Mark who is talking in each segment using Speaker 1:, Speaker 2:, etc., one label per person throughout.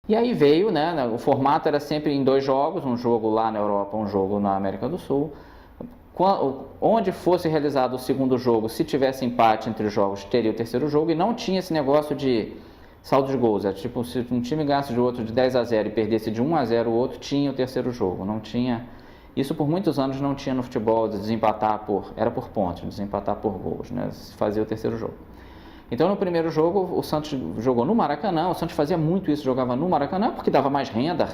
Speaker 1: E aí veio, né, o formato era sempre em 2 jogos, um jogo lá na Europa, um jogo na América do Sul. Onde fosse realizado o segundo jogo, se tivesse empate entre os jogos, teria o terceiro jogo, e não tinha esse negócio de saldo de gols. É tipo, se um time ganhasse de outro de 10-0 e perdesse de 1-0 o outro, tinha o terceiro jogo. Não tinha. Isso por muitos anos não tinha no futebol, de desempatar era por pontos, desempatar por gols, né? Se fazia o terceiro jogo. Então no primeiro jogo o Santos jogou no Maracanã, o Santos fazia muito isso, jogava no Maracanã porque dava mais renda,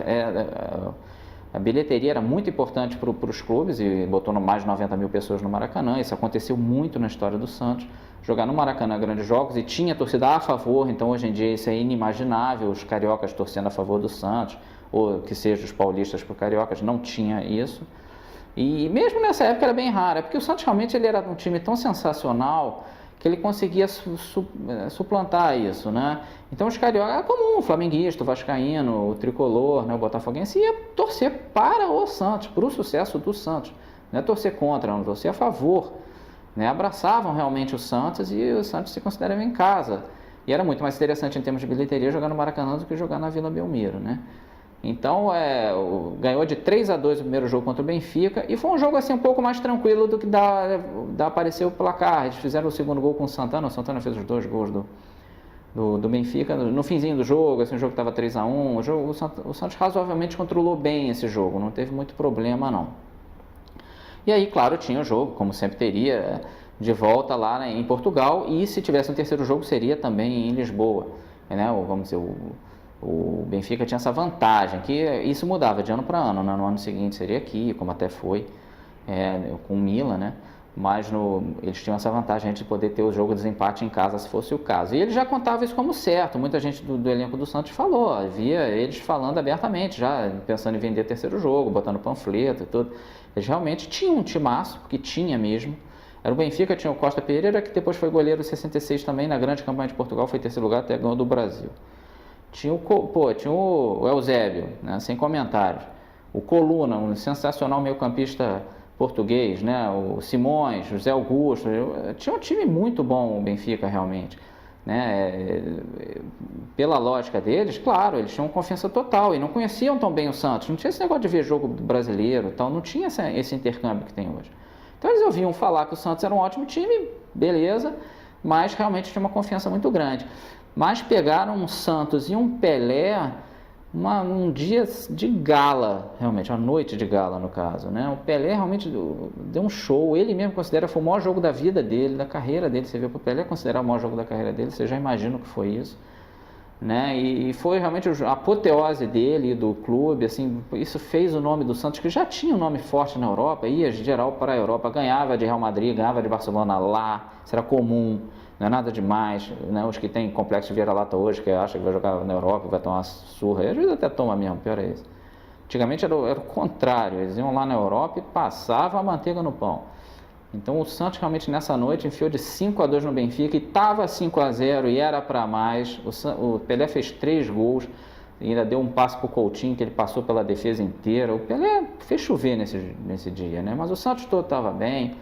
Speaker 1: a bilheteria era muito importante para os clubes e botou mais de 90 mil pessoas no Maracanã. Isso aconteceu muito na história do Santos, jogar no Maracanã grandes jogos, e tinha torcida a favor. Então hoje em dia isso é inimaginável, os cariocas torcendo a favor do Santos, ou que seja os paulistas por cariocas, não tinha isso. E mesmo nessa época era bem raro, porque o Santos realmente ele era um time tão sensacional que ele conseguia suplantar isso, né? Então os cariocas, era comum, o flamenguista, o vascaíno, o tricolor, né, o botafoguense ia torcer para o Santos, para o sucesso do Santos, não é torcer contra, não, torcer a favor, né? Abraçavam realmente o Santos e o Santos se considerava em casa. E era muito mais interessante em termos de bilheteria jogar no Maracanã do que jogar na Vila Belmiro, né? Então, ganhou de 3-2 o primeiro jogo contra o Benfica, e foi um jogo assim um pouco mais tranquilo do que apareceu o placar. Eles fizeram o segundo gol com o Santana fez os 2 gols do Benfica no finzinho do jogo, assim, o jogo estava 3-1, o Santos razoavelmente controlou bem esse jogo, não teve muito problema não. E aí, claro, tinha o jogo, como sempre teria, de volta lá, né, em Portugal, e se tivesse um terceiro jogo seria também em Lisboa, né, vamos dizer, o Benfica tinha essa vantagem, que isso mudava de ano para ano, né? No ano seguinte seria aqui, como até foi com o Milan, né? Mas eles tinham essa vantagem de poder ter o jogo de desempate em casa, se fosse o caso. E ele já contava isso como certo, muita gente do elenco do Santos falou, via eles falando abertamente, já pensando em vender o terceiro jogo, botando panfleto e tudo. Eles realmente tinham um timaço, porque tinha mesmo. Era o Benfica, tinha o Costa Pereira, que depois foi goleiro em 66 também, na grande campanha de Portugal, foi terceiro lugar, até ganhou do Brasil. Tinha o Eusébio, né, sem comentários. O Coluna, um sensacional meio-campista português, né, o Simões, o José Augusto. Tinha um time muito bom, o Benfica, realmente. Né, pela lógica deles, claro, eles tinham confiança total e não conheciam tão bem o Santos. Não tinha esse negócio de ver jogo brasileiro, então não tinha esse intercâmbio que tem hoje. Então eles ouviam falar que o Santos era um ótimo time, beleza, mas realmente tinha uma confiança muito grande. Mas pegaram um Santos e um Pelé um dia de gala, realmente, uma noite de gala no caso, né? O Pelé realmente deu um show, ele mesmo considera que foi o maior jogo da vida dele, da carreira dele. Você viu para o Pelé considerar o maior jogo da carreira dele, você já imagina o que foi isso, né? E foi realmente a apoteose dele e do clube, assim, isso fez o nome do Santos, que já tinha um nome forte na Europa, ia geral para a Europa, ganhava de Real Madrid, ganhava de Barcelona lá, isso era comum. Não é nada demais, né? Os que tem complexo de vira-lata hoje, que acham que vai jogar na Europa, vai tomar uma surra, e às vezes até toma mesmo, pior é isso. Antigamente era o contrário, eles iam lá na Europa e passavam a manteiga no pão. Então o Santos realmente nessa noite enfiou de 5-2 no Benfica, e estava 5-0 e era para mais. O Pelé fez 3 gols, e ainda deu um passe para o Coutinho, que ele passou pela defesa inteira. O Pelé fez chover nesse dia, né? Mas o Santos todo estava bem.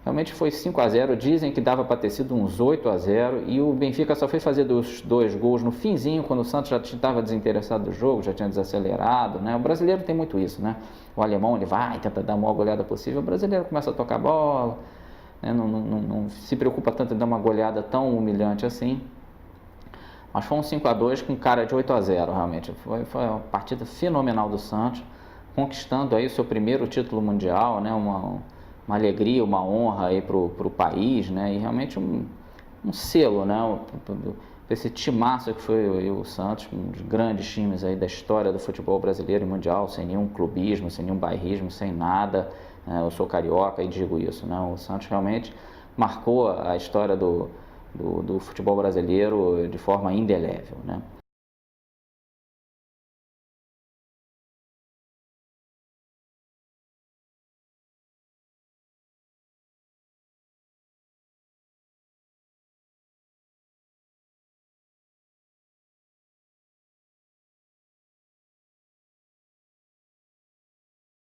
Speaker 1: Realmente foi 5-0, dizem que dava para ter sido uns 8-0, e o Benfica só foi fazer os 2 gols no finzinho, quando o Santos já estava desinteressado do jogo, já tinha desacelerado, né? O brasileiro tem muito isso, né? O alemão, ele vai, tenta dar a maior goleada possível, o brasileiro começa a tocar bola, né? Não se preocupa tanto em dar uma goleada tão humilhante assim. Mas foi um 5-2 com cara de 8-0, realmente. Foi uma partida fenomenal do Santos, conquistando aí o seu primeiro título mundial, né? Uma alegria, uma honra aí para o país, né? E realmente um selo, né? Esse timaço que foi o Santos, um dos grandes times aí da história do futebol brasileiro e mundial, sem nenhum clubismo, sem nenhum bairrismo, sem nada. Eu sou carioca e digo isso, né? O Santos realmente marcou a história do futebol brasileiro de forma indelével, né?